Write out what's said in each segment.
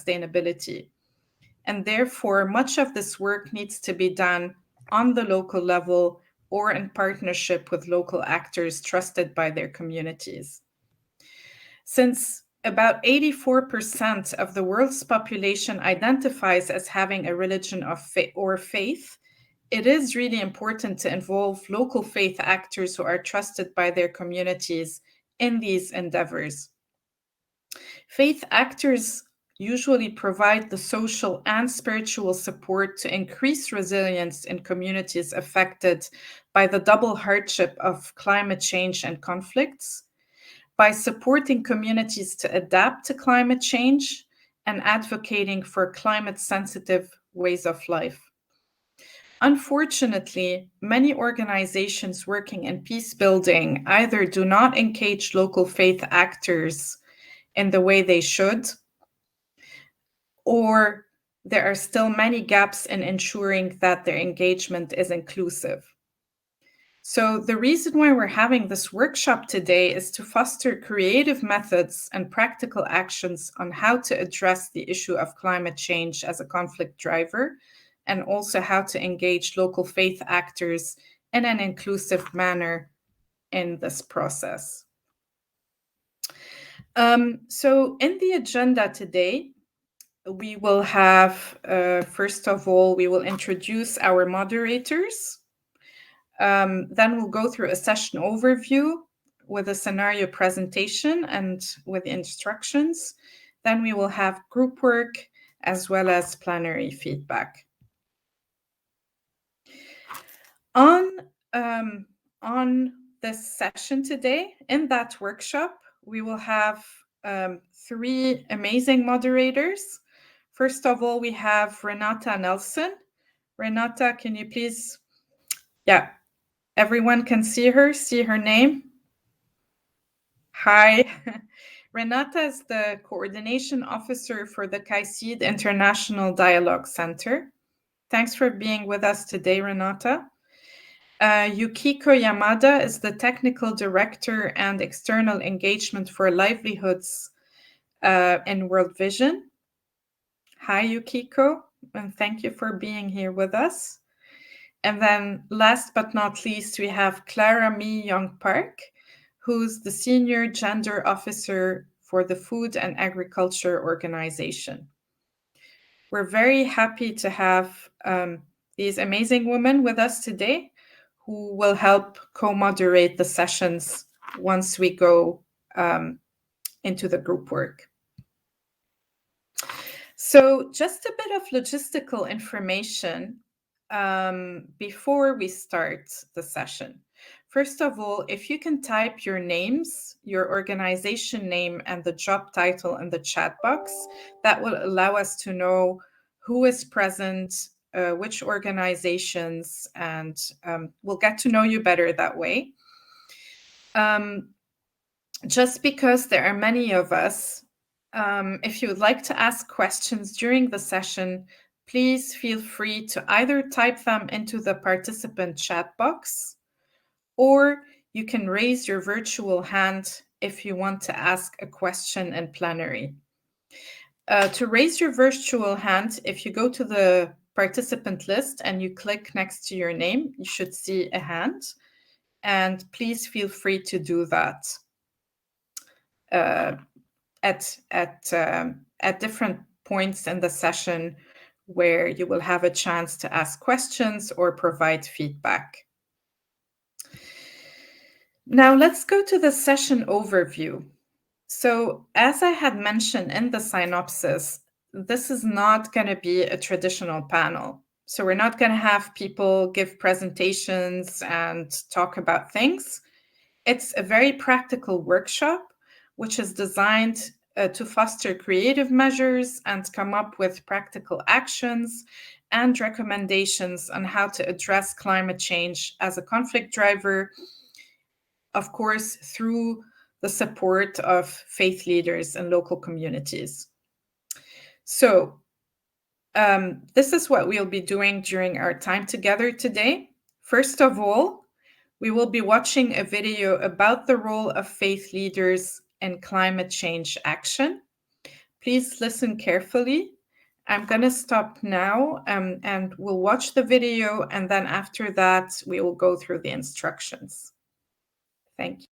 sustainability. And therefore, much of this work needs to be done on the local level or in partnership with local actors trusted by their communities. Since about 84% of the world's population identifies as having a religion or faith, it is really important to involve local faith actors who are trusted by their communities in these endeavors. Faith actors usually provide the social and spiritual support to increase resilience in communities affected by the double hardship of climate change and conflicts, by supporting communities to adapt to climate change and advocating for climate-sensitive ways of life. Unfortunately, many organizations working in peace building either do not engage local faith actors in the way they should, or there are still many gaps in ensuring that their engagement is inclusive. So the reason why we're having this workshop today is to foster creative methods and practical actions on how to address the issue of climate change as a conflict driver, and also how to engage local faith actors in an inclusive manner in this process. So in the agenda today, we will have, first of all, we will introduce our moderators. Then we'll go through a session overview with a scenario presentation and with instructions. Then we will have group work as well as plenary feedback. On this session today, in that workshop, we will have 3 amazing moderators. First of all, we have Renata Nelson. Renata, can you please, yeah, everyone can see her name? Hi. Renata is the coordination officer for the CAICID International Dialogue Center. Thanks for being with us today, Renata. Yukiko Yamada is the technical director and external engagement for livelihoods in World Vision. Hi, Yukiko, and thank you for being here with us. And then last but not least, we have Clara Mi Young Park, who's the Senior Gender Officer for the Food and Agriculture Organization. We're very happy to have these amazing women with us today who will help co-moderate the sessions once we go into the group work. So just a bit of logistical information before we start the session. First of all, if you can type your names, your organization name, and the job title in the chat box, that will allow us to know who is present, which organizations, and we'll get to know you better that way. Just because there are many of us, if you would like to ask questions during the session, please feel free to either type them into the participant chat box, or you can raise your virtual hand if you want to ask a question in plenary. To raise your virtual hand, if you go to the participant list and you click next to your name, you should see a hand. And please feel free to do that at different points in the session where you will have a chance to ask questions or provide feedback. Now let's go to the session overview. So as I had mentioned in the synopsis, this is not going to be a traditional panel. So we're not going to have people give presentations and talk about things. It's a very practical workshop, which is designed to foster creative measures and come up with practical actions and recommendations on how to address climate change as a conflict driver, of course, through the support of faith leaders and local communities. So this is what we'll be doing during our time together today. First of all, we will be watching a video about the role of faith leaders in climate change action. Please listen carefully. I'm going to stop now, and we'll watch the video, and then after that, we will go through the instructions. Thank you.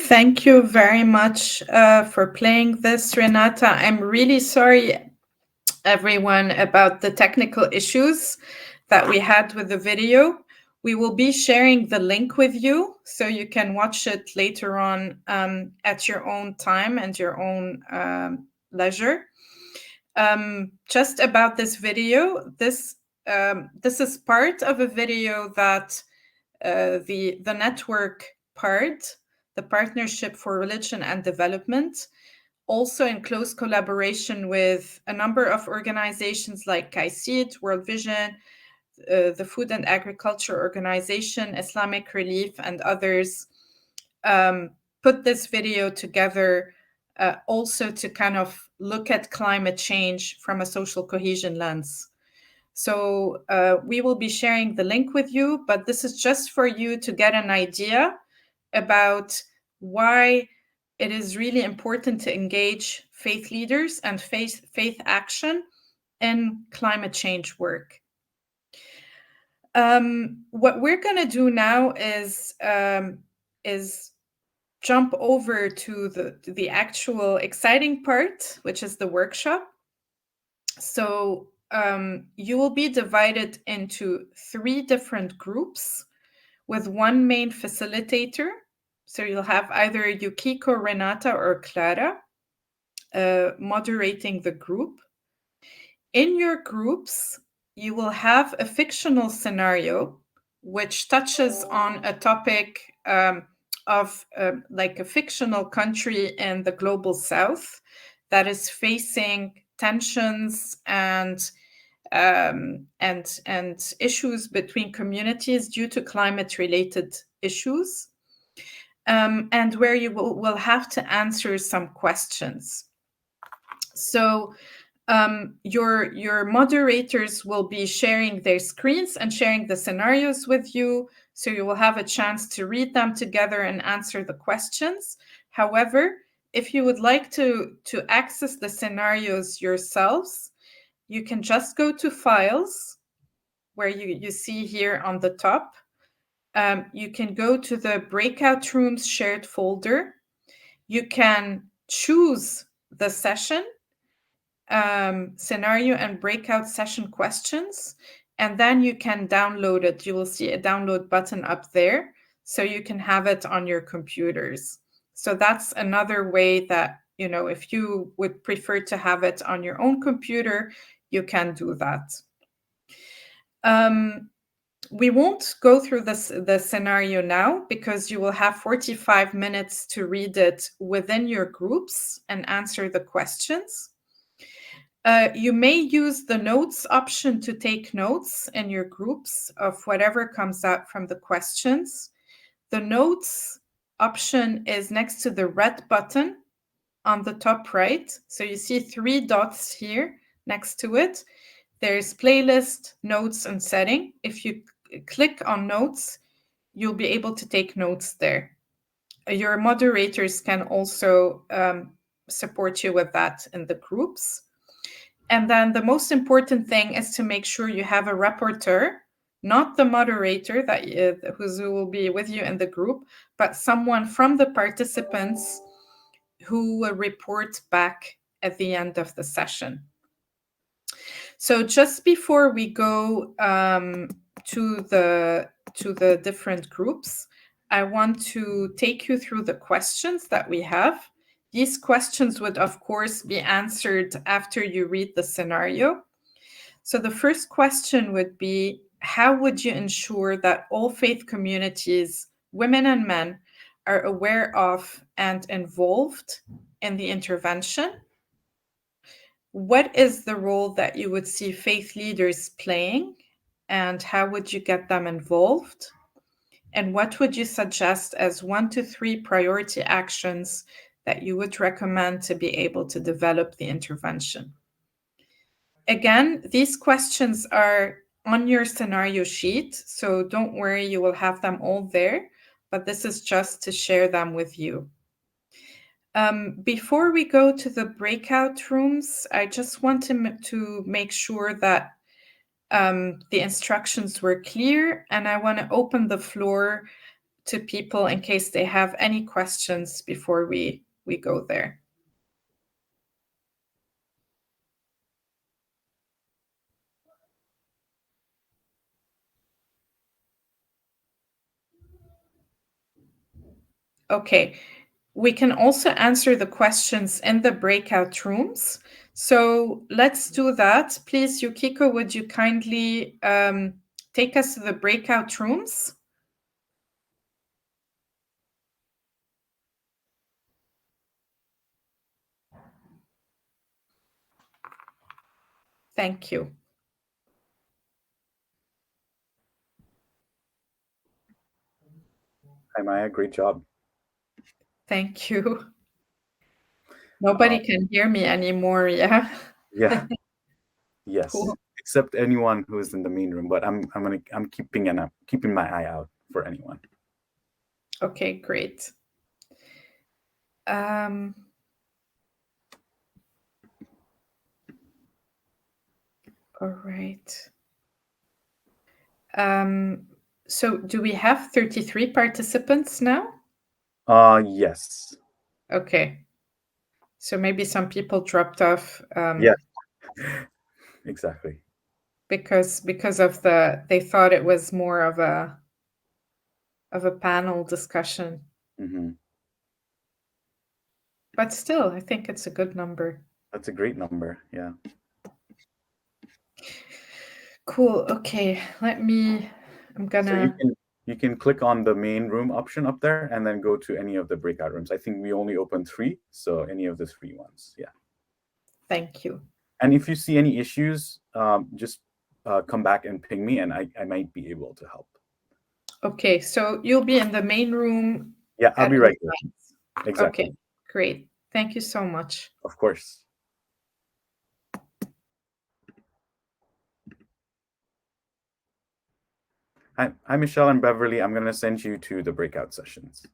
Thank you very much for playing this, Renata. I'm really sorry, everyone, about the technical issues that we had with the video. We will be sharing the link with you so you can watch it later on at your own time and your own leisure. Just about this video, this is part of a video that the network part, the Partnership for Religion and Development, also in close collaboration with a number of organizations like KAICID, World Vision, the Food and Agriculture Organization, Islamic Relief, and others, put this video together also to kind of look at climate change from a social cohesion lens. So we will be sharing the link with you, but this is just for you to get an idea about why it is really important to engage faith leaders and faith action in climate change work. What we're going to do now is jump over to the actual exciting part, which is the workshop. So you will be divided into 3 different groups with one main facilitator. So you'll have either Yukiko, Renata, or Clara moderating the group. In your groups, you will have a fictional scenario which touches on a topic of like a fictional country in the global south that is facing tensions and issues between communities due to climate-related issues, and where you will have to answer some questions. So your moderators will be sharing their screens and sharing the scenarios with you, so you will have a chance to read them together and answer the questions. However, if you would like to access the scenarios yourselves, you can just go to Files, where you see here on the top. You can go to the Breakout Rooms shared folder. You can choose the session, scenario and breakout session questions, and then you can download it. You will see a download button up there, so you can have it on your computers. So that's another way that, if you would prefer to have it on your own computer, you can do that. We won't go through the scenario now because you will have 45 minutes to read it within your groups and answer the questions. You may use the notes option to take notes in your groups of whatever comes out from the questions. The notes option is next to the red button on the top right. So you see 3 dots here next to it. There's playlist, notes, and setting. If you click on notes, you'll be able to take notes there. Your moderators can also support you with that in the groups. And then the most important thing is to make sure you have a rapporteur, not the moderator who will be with you in the group, but someone from the participants who will report back at the end of the session. So just before we go to the different groups, I want to take you through the questions that we have. These questions would, of course, be answered after you read the scenario. So the first question would be, how would you ensure that all faith communities, women and men, are aware of and involved in the intervention? What is the role that you would see faith leaders playing, and how would you get them involved? And what would you suggest as 1 to 3 priority actions that you would recommend to be able to develop the intervention? Again, these questions are on your scenario sheet, so don't worry, you will have them all there, but this is just to share them with you. Before we go to the breakout rooms, I just want to make sure that the instructions were clear, and I want to open the floor to people in case they have any questions before we go there. Okay, we can also answer the questions in the breakout rooms. So let's do that. Please, Yukiko, would you kindly take us to the breakout rooms? Thank you. Hi, Maya. Great job. Thank you. Nobody can hear me anymore, yeah? Yeah. Yes. Cool. Except anyone who is in the main room, but I'm keeping my eye out for anyone. Okay, great. All right. So do we have 33 participants now? Yes. Okay. So maybe some people dropped off. Yeah. Exactly. Because of they thought it was more of a panel discussion. Mm-hmm. But still, I think it's a good number. That's a great number. Yeah. Cool. Okay. I'm gonna. So you can click on the main room option up there and then go to any of the breakout rooms. I think we only opened 3, so any of the 3 ones. Yeah. Thank you. And if you see any issues, just come back and ping me, and I might be able to help. Okay, so you'll be in the main room. Yeah, I'll be right here. Exactly. Okay, great. Thank you so much. Of course. Hi, Michelle and Beverly. I'm going to send you to the breakout sessions.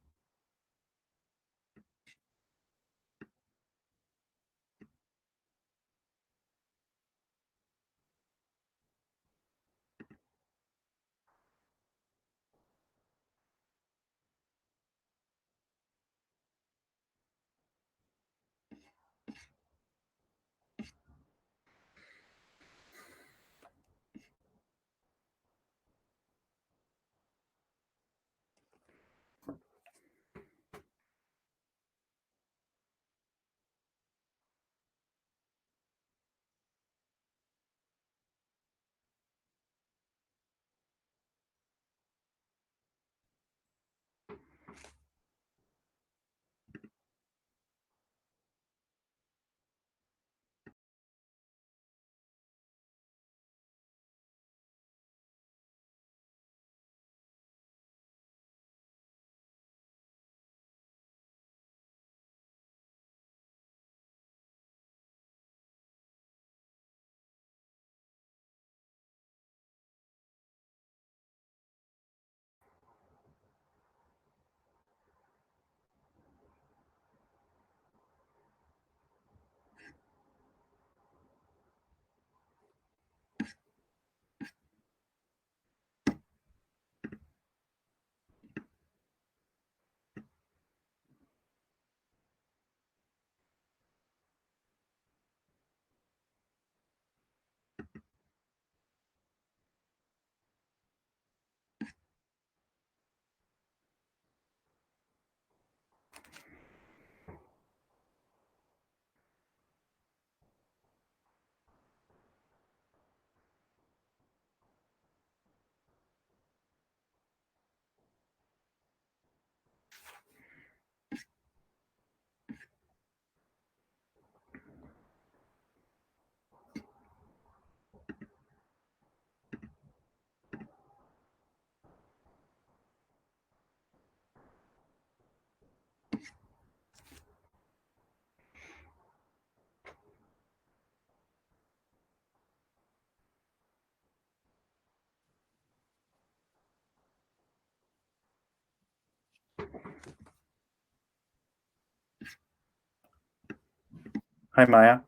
Hi, Maya.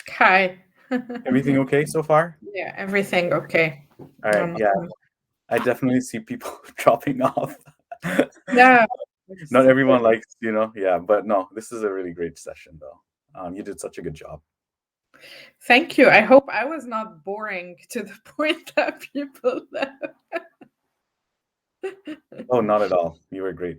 Hi. Everything okay so far? Yeah, everything okay. All right. Yeah, I definitely see people dropping off. Yeah. Not everyone likes, yeah, but no, this is a really great session though. You did such a good job. Thank you. I hope I was not boring to the point that people left. Oh, not at all. You were great.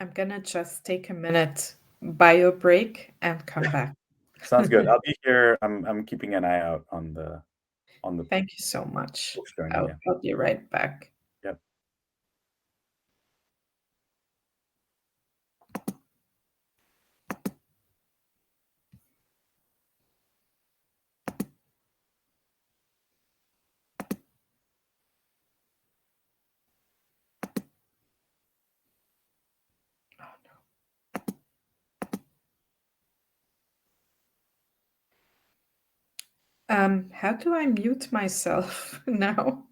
I'm gonna just take a minute bio break and come back. Sounds good. I'll be here. I'm keeping an eye out on the Thank you so much. folks joining. I'll, Yeah. I'll be right back. Yep. How do I mute myself now?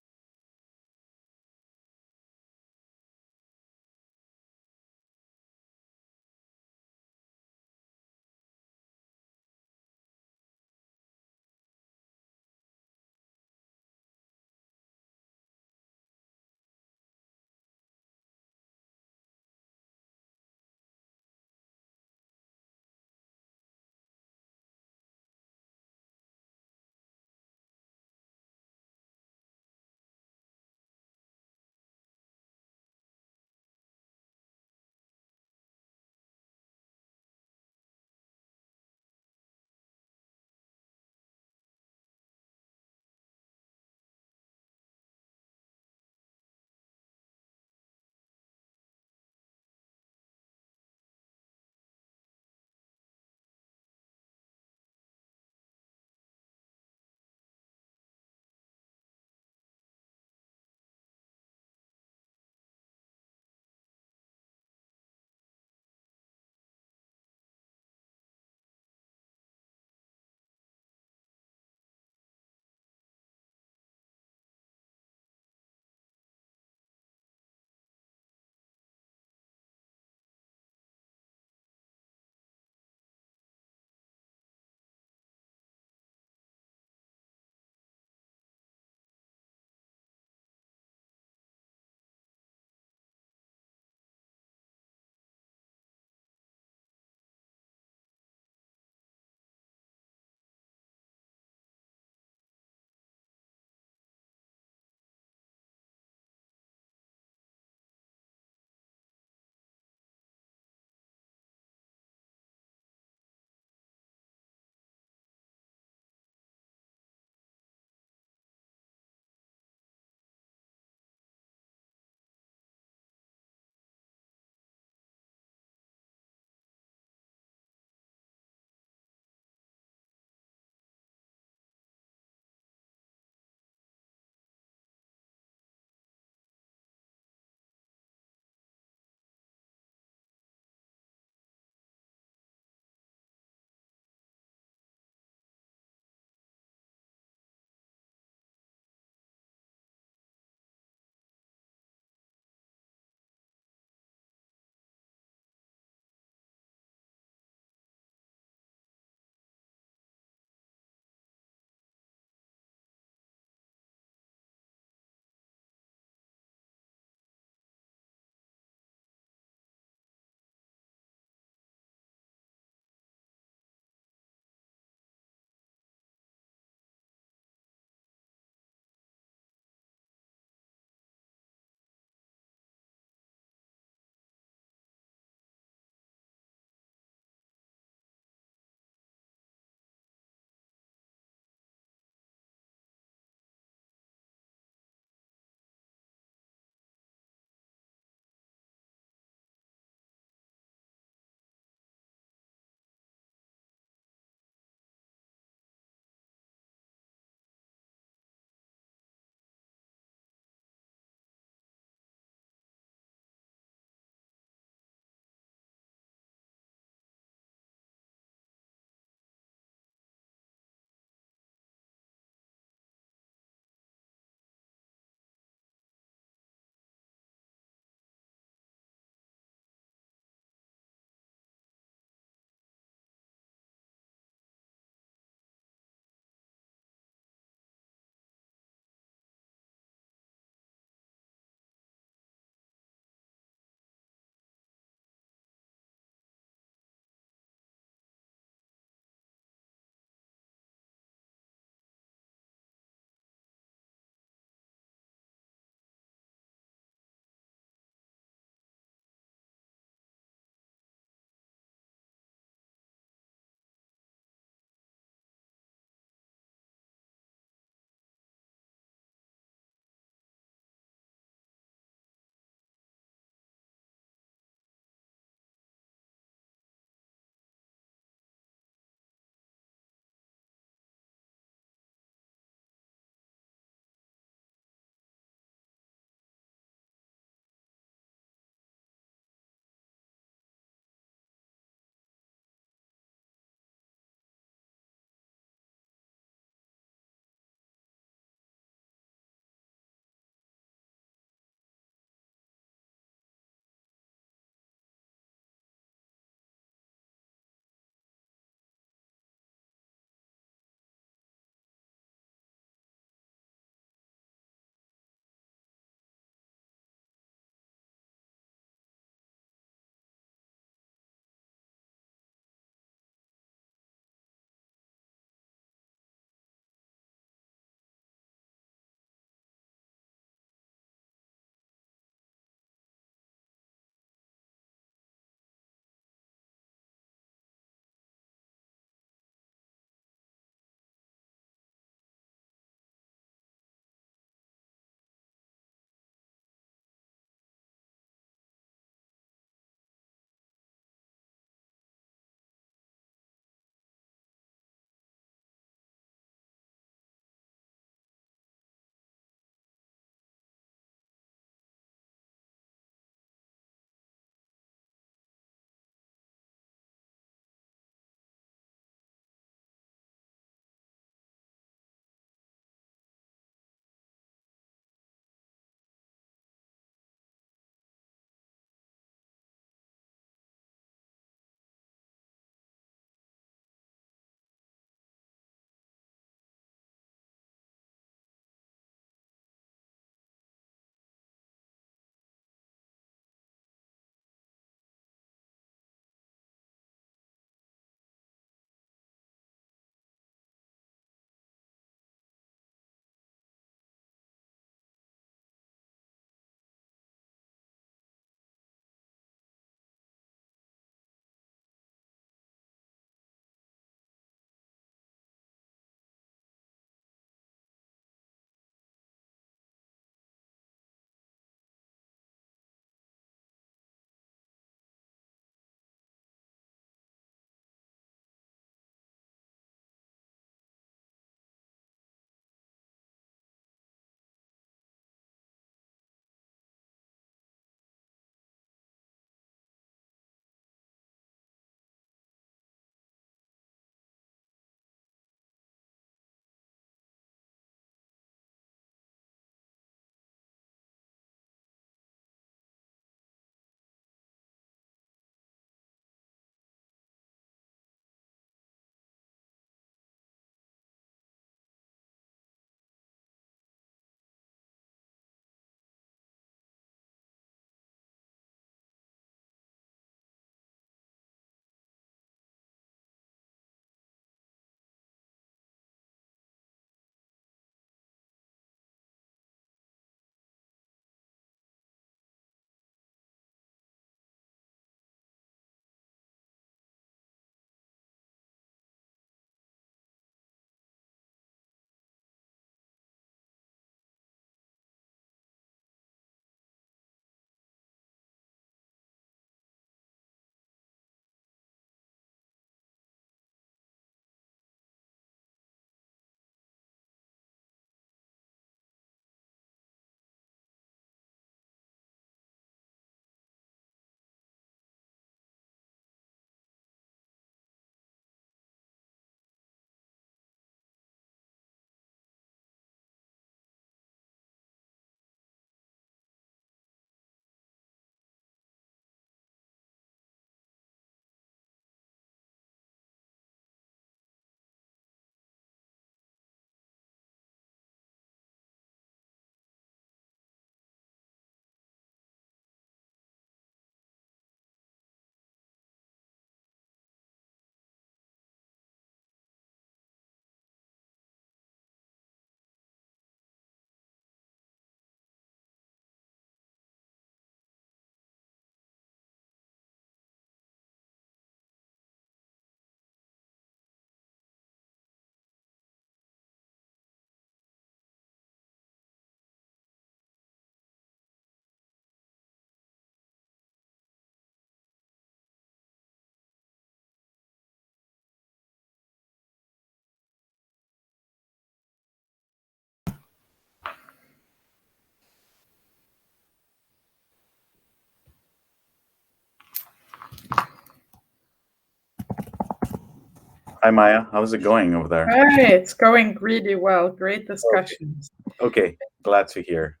Hi, Maya. How's it going over there? Hi, it's going really well. Great Okay. discussions. Okay. Glad to hear.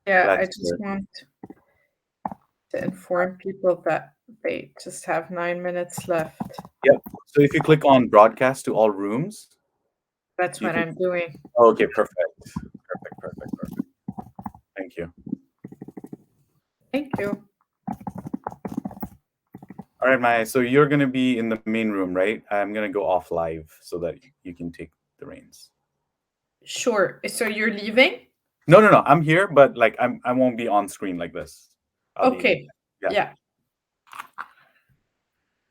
Yeah, Glad I to just hear. want to inform people that they just have 9 minutes left. Yep. So if you click on broadcast to all rooms, That's you what can. I'm doing. Oh, okay. Perfect. Perfect. Perfect. Perfect. Thank you. Thank you. All right, Maya. So you're gonna be in the main room, right? I'm gonna go off live so that you can take the reins. Sure. So you're leaving? No, no, no. I'm here, but like I won't be on screen like this. I'll leave it. Okay. Yeah. Yeah.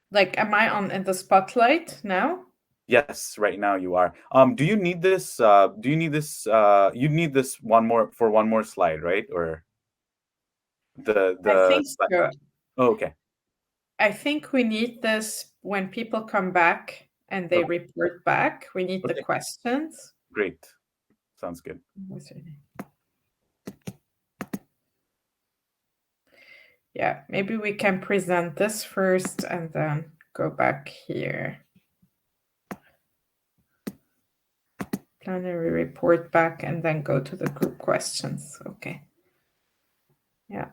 Like, am I on in the spotlight now? Yes, right now you are. Do you need this? Do you need this? You need this one more slide, right? Or I the think slide. so. Oh, okay. I think we need this when people come back and they Okay. report back. We need the Okay. questions. Great. Sounds good. What's her name? Yeah, maybe we can present this first and then go back here. Plenary report back and then go to the group questions. Okay. Yeah.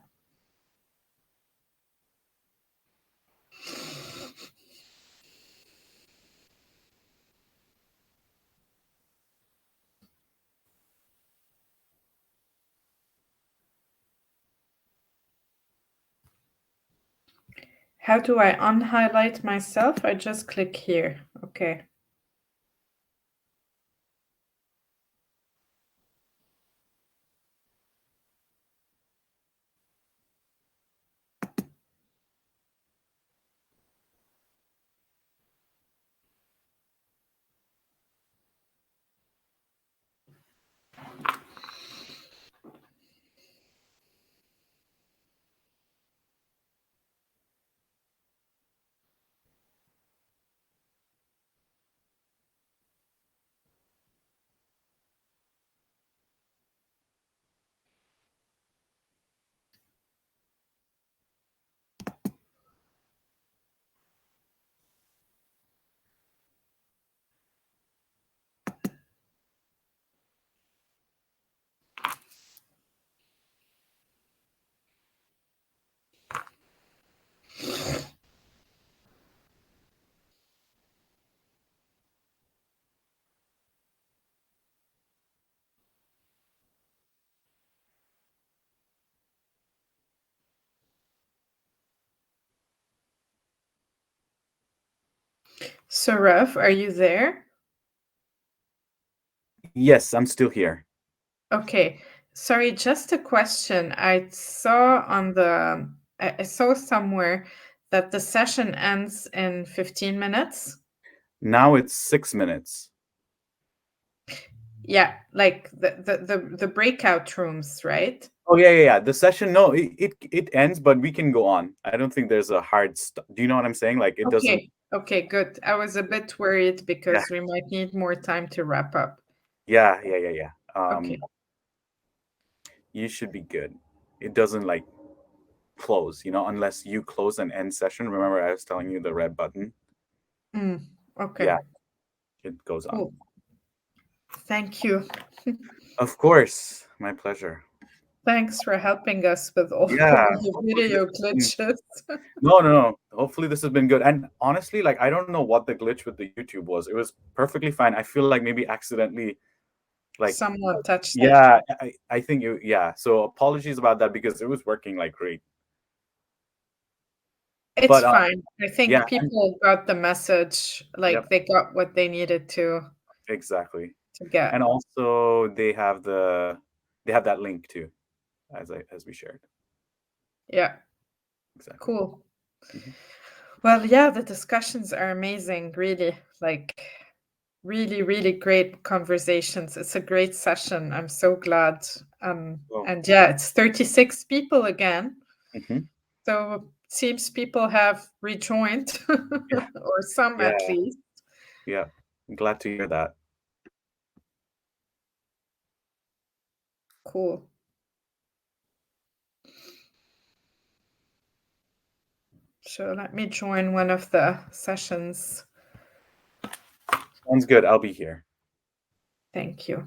How do I unhighlight myself? I just click here. Okay. So, Ref, are you there? Yes, I'm still here. Okay. Sorry, just a question. I saw on the I saw somewhere that the session ends in 15 minutes. Now it's 6 minutes. Yeah, like the breakout rooms, right? Oh yeah, yeah, yeah. The session, no, it ends, but we can go on. I don't think there's a hard stop. Do you know what I'm saying? Like it doesn't. Okay. Okay, good. I was a bit worried Yeah, because we might need more time to wrap up. yeah, yeah, yeah, yeah. Okay. You should be good. It doesn't like close, unless you close an end session. Remember, I was telling you the red button. Mm, Yeah, okay. it goes on. Cool. Thank you. Of course, my pleasure. Thanks for helping us with all, Yeah, all the hopefully this video has been. glitches. No, no, no. Hopefully this has been good. And honestly, like I don't know what the glitch with the YouTube was. It was perfectly fine. I feel like maybe accidentally, like, Someone touched it. yeah, I think you, yeah. So apologies about that because it was working like great. It's But fine. I yeah, think people got the message, yep, like they got what they needed exactly. to get. And also they have that link too, as we shared. Yeah, Exactly. cool. Mhm. Well, yeah, the discussions are amazing, really. Like really, really great conversations. It's a great session. I'm so glad. Oh, And yeah, it's 36 people again. mhm. So seems people have rejoined, Yeah, or some at yeah, least. yeah. I'm glad to hear that. Cool. So let me join one of the sessions. Sounds good. I'll be here. Thank you.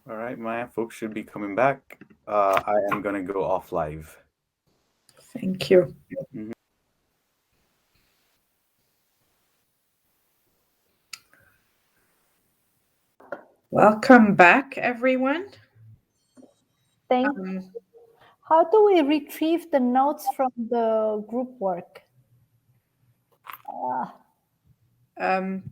All right, Maya, folks should be coming back. I am gonna go off live. Thank you. Mhm. Welcome back, everyone. Thank. Um, How do we retrieve the notes from the group work?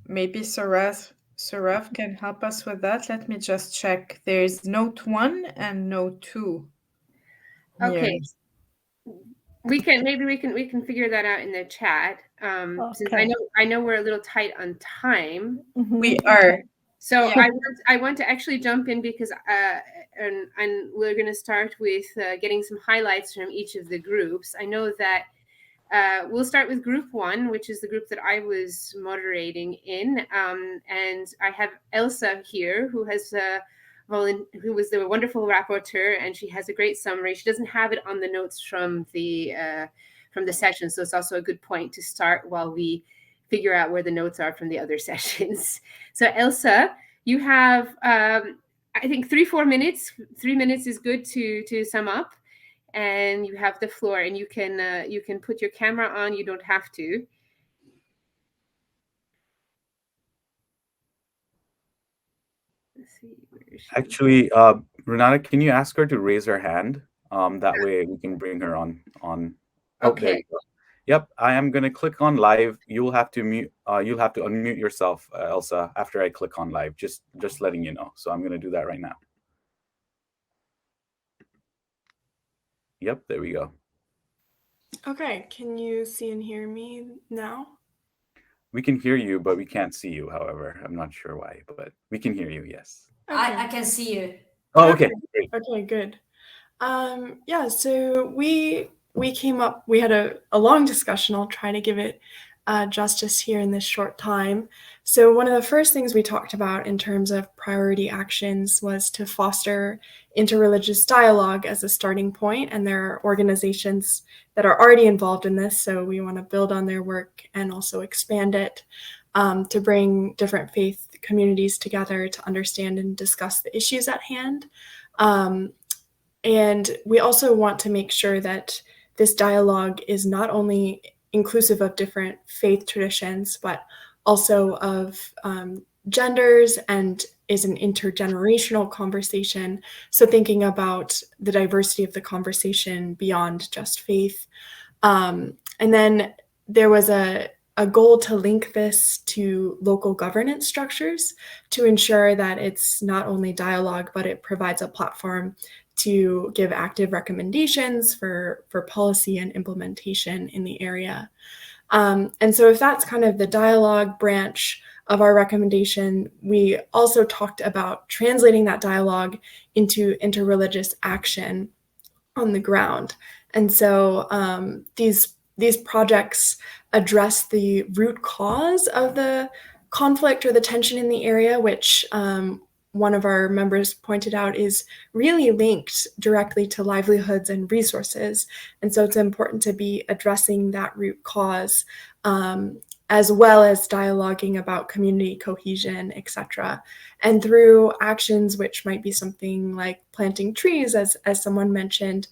Maybe Sarav can help us with that. Let me just check. There's note 1 and note 2. Okay. Here. We can figure that out in the chat. Okay. Since I know we're a little tight on time. We are. So Yeah. I want to actually jump in because and we're going to start with getting some highlights from each of the groups. I know that we'll start with group 1, which is the group that I was moderating in, and I have Elsa here, who has who was the wonderful rapporteur, and she has a great summary. She doesn't have it on the notes from the session, so it's also a good point to start while we figure out where the notes are from the other sessions. So Elsa, you have I think 3-4 minutes. 3 minutes is good to sum up, and you have the floor, and you can put your camera on. You don't have to. Let's see, where is she? Actually, Renata, can you ask her to raise her hand? That way we can bring her on. Oh, there Okay. you go. Yep, I am gonna click on live. You'll have to mute. You'll have to unmute yourself, Elsa, after I click on live. Just letting you know. So I'm gonna do that right now. Yep, there we go. Okay, can you see and hear me now? We can hear you, but we can't see you. However, I'm not sure why, but we can hear you. Yes. Okay. I can see you. Oh, okay. Great. Okay, good. Yeah, so we came up, we had a long discussion. I'll try to give it justice here in this short time. So one of the first things we talked about in terms of priority actions was to foster interreligious dialogue as a starting point, and there are organizations that are already involved in this, so we want to build on their work and also expand it to bring different faith communities together to understand and discuss the issues at hand. And we also want to make sure that this dialogue is not only inclusive of different faith traditions, but also of genders, and is an intergenerational conversation. So thinking about the diversity of the conversation beyond just faith. And then there was a goal to link this to local governance structures to ensure that it's not only dialogue, but it provides a platform to give active recommendations for policy and implementation in the area. And so if that's kind of the dialogue branch of our recommendation, we also talked about translating that dialogue into interreligious action on the ground. And so these projects address the root cause of the conflict or the tension in the area, which one of our members pointed out is really linked directly to livelihoods and resources. And so it's important to be addressing that root cause, as well as dialoguing about community cohesion, etc. And through actions, which might be something like planting trees, as someone mentioned,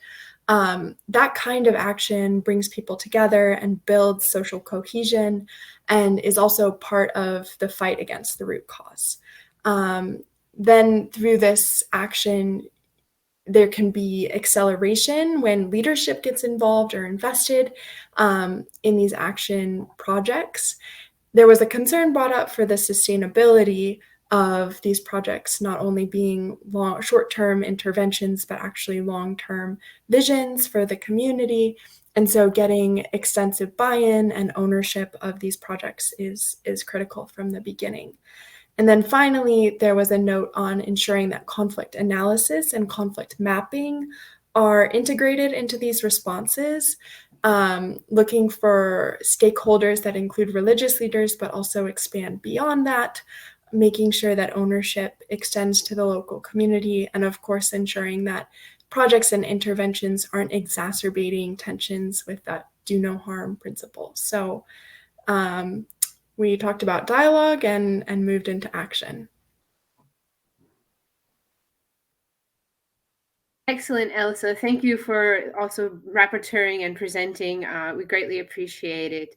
that kind of action brings people together and builds social cohesion, and is also part of the fight against the root cause. Then through this action, there can be acceleration when leadership gets involved or invested in these action projects. There was a concern brought up for the sustainability of these projects not only being short-term interventions, but actually long-term visions for the community. And so getting extensive buy-in and ownership of these projects is critical from the beginning. And then finally, there was a note on ensuring that conflict analysis and conflict mapping are integrated into these responses, looking for stakeholders that include religious leaders, but also expand beyond that, making sure that ownership extends to the local community, and of course, ensuring that projects and interventions aren't exacerbating tensions with that do no harm principle. So we talked about dialogue and moved into action. Excellent, Elsa. Thank you for also rapporteuring and presenting. We greatly appreciate it.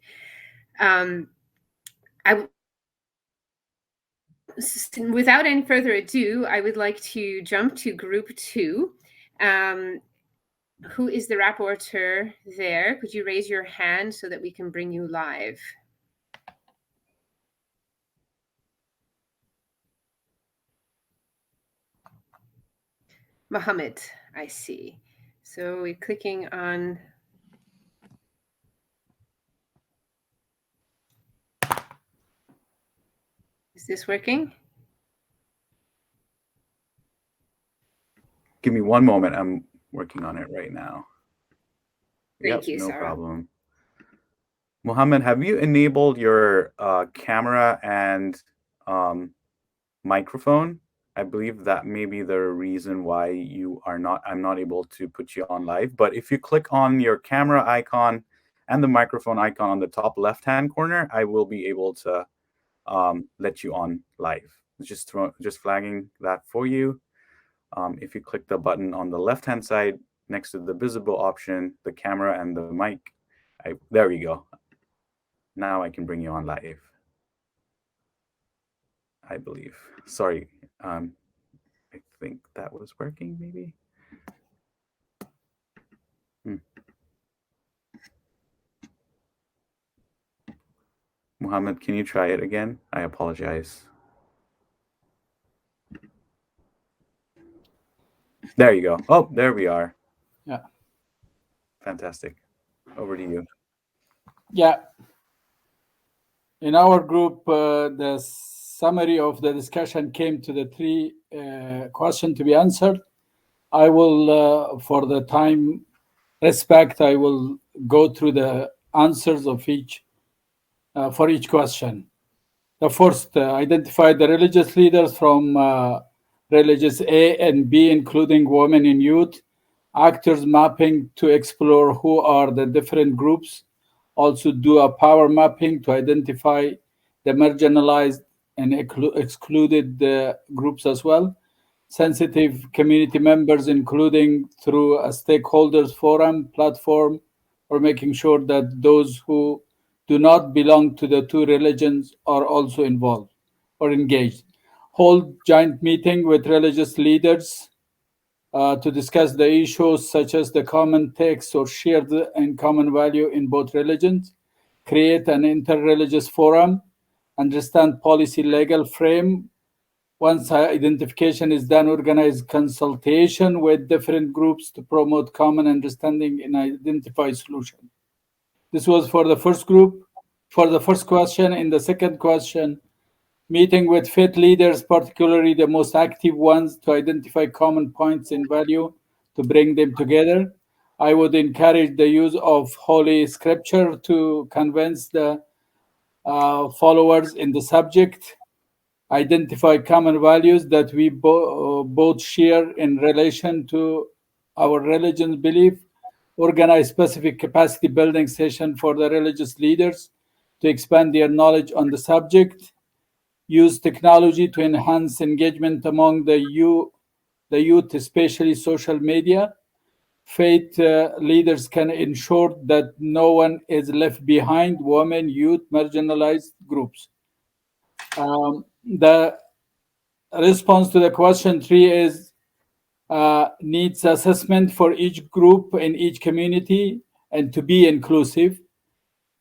Without any further ado, I would like to jump to group 2. Who is the rapporteur there? Could you raise your hand so that we can bring you live? Mohammed, I see. So we're clicking on Is this working? Give me one moment. I'm working on it right now. Thank you, no Sarah. problem. Mohammed, have you enabled your camera and microphone? I believe that may be the reason why I'm not able to put you on live. But if you click on your camera icon and the microphone icon on the top left-hand corner, I will be able to let you on live. Just flagging that for you. If you click the button on the left-hand side next to the visible option, the camera and the mic, there we go. Now I can bring you on live, I believe. Sorry, I think that was working, maybe. Mohammed, can you try it again? I apologize. There you go. Oh, there we are. Yeah. Fantastic. Over to you. Yeah. In our group, the summary of the discussion came to the three questions to be answered. I will, for the time respect, I will go through the answers of each for each question. The first, identify the religious leaders from religious A and B, including women and youth. Actors mapping to explore who are the different groups. Also do a power mapping to identify the marginalized and excluded groups as well. Sensitive community members, including through a stakeholders forum platform, or making sure that those who do not belong to the two religions are also involved or engaged. Hold joint meeting with religious leaders to discuss the issues such as the common text or shared and common value in both religions. Create an interreligious forum. Understand policy legal frame. Once identification is done, organize consultation with different groups to promote common understanding and identify solution. This was for the first group. For the first question, in the second question, meeting with faith leaders, particularly the most active ones, to identify common points in value to bring them together. I would encourage the use of Holy Scripture to convince the followers in the subject. Identify common values that we both share in relation to our religion's belief. Organize specific capacity building session for the religious leaders to expand their knowledge on the subject. Use technology to enhance engagement among the youth, especially social media. Faith leaders can ensure that no one is left behind, women, youth, marginalized groups. The response to the question 3 is needs assessment for each group in each community and to be inclusive.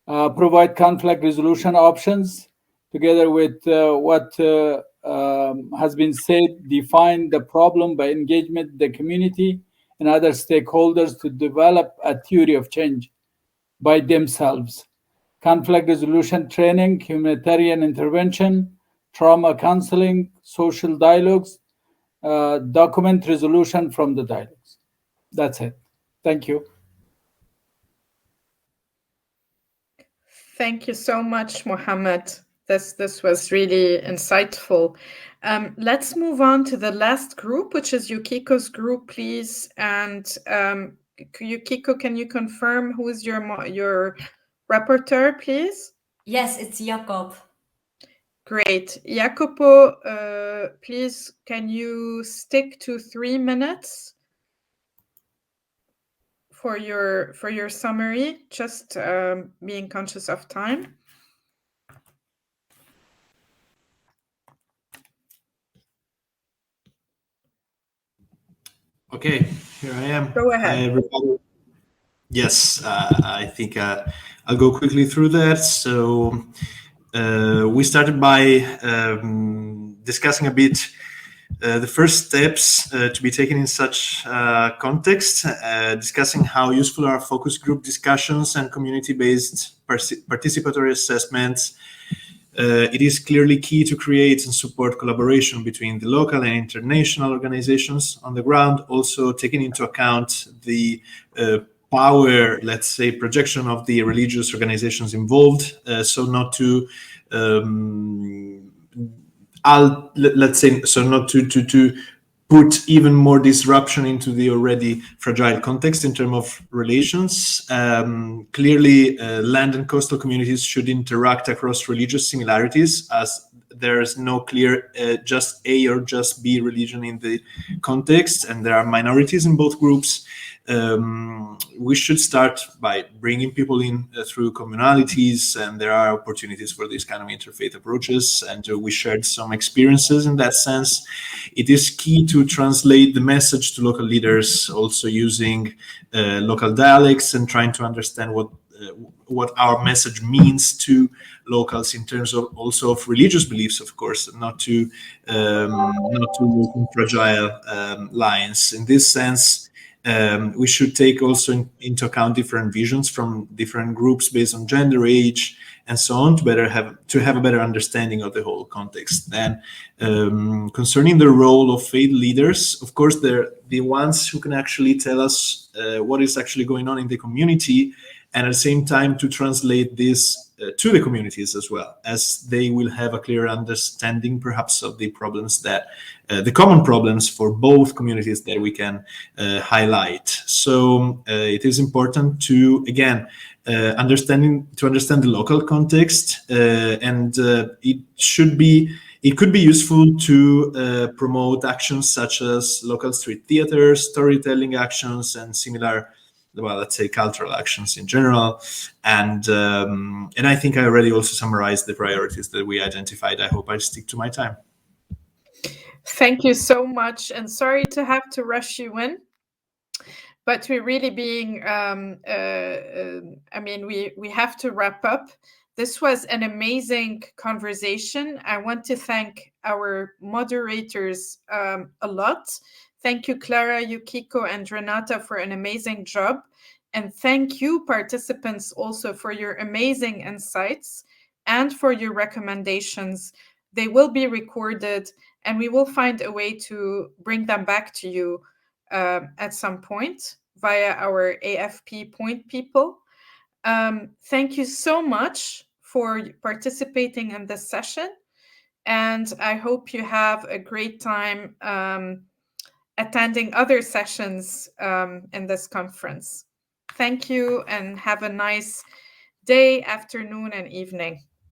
Provide conflict resolution options together with what has been said. Define the problem by engagement the community and other stakeholders to develop a theory of change by themselves. Conflict resolution training, humanitarian intervention, trauma counseling, social dialogues, document resolution from the dialogues. That's it. Thank you. Thank you so much, Mohammed. This was really insightful. Let's move on to the last group, which is Yukiko's group, please. And Yukiko, can you confirm who is your rapporteur, please? Yes, it's Jakob. Great. Jacopo, please, can you stick to 3 minutes for your summary, just being conscious of time? Okay, here I am. Go ahead. Hi, everybody. Yes, I think I'll go quickly through that. So we started by discussing a bit the first steps to be taken in such context, discussing how useful are focus group discussions and community-based participatory assessments it is clearly key to create and support collaboration between the local and international organizations on the ground, also taking into account the power, let's say, projection of the religious organizations involved, so not to not to put even more disruption into the already fragile context in terms of relations. Clearly, land and coastal communities should interact across religious similarities, as there's no clear just A or just B religion in the context, and there are minorities in both groups. We should start by bringing people in through communalities, and there are opportunities for this kind of interfaith approaches, and we shared some experiences in that sense. It is key to translate the message to local leaders, also using local dialects and trying to understand what our message means to locals in terms of also of religious beliefs, of course, not to walk on fragile lines. In this sense, we should take also into account different visions from different groups based on gender, age, and so on, to have a better understanding of the whole context. Then, concerning the role of faith leaders, of course, they're the ones who can actually tell us what is actually going on in the community, and at the same time to translate this to the communities as well, as they will have a clear understanding perhaps of the problems that the common problems for both communities that we can highlight. So it is important to, again, understand the local context, and it could be useful to promote actions such as local street theater, storytelling actions, and similar, well, let's say cultural actions in general. And I think I already also summarized the priorities that we identified. I hope I stick to my time. Thank you so much, and sorry to have to rush you in, but we're really being, we have to wrap up. This was an amazing conversation. I want to thank our moderators a lot. Thank you, Clara, Yukiko, and Renata, for an amazing job. And thank you, participants, also for your amazing insights and for your recommendations. They will be recorded, and we will find a way to bring them back to you at some point via our AFP point people. Thank you so much for participating in this session, and I hope you have a great time attending other sessions in this conference. Thank you, and have a nice day, afternoon, and evening.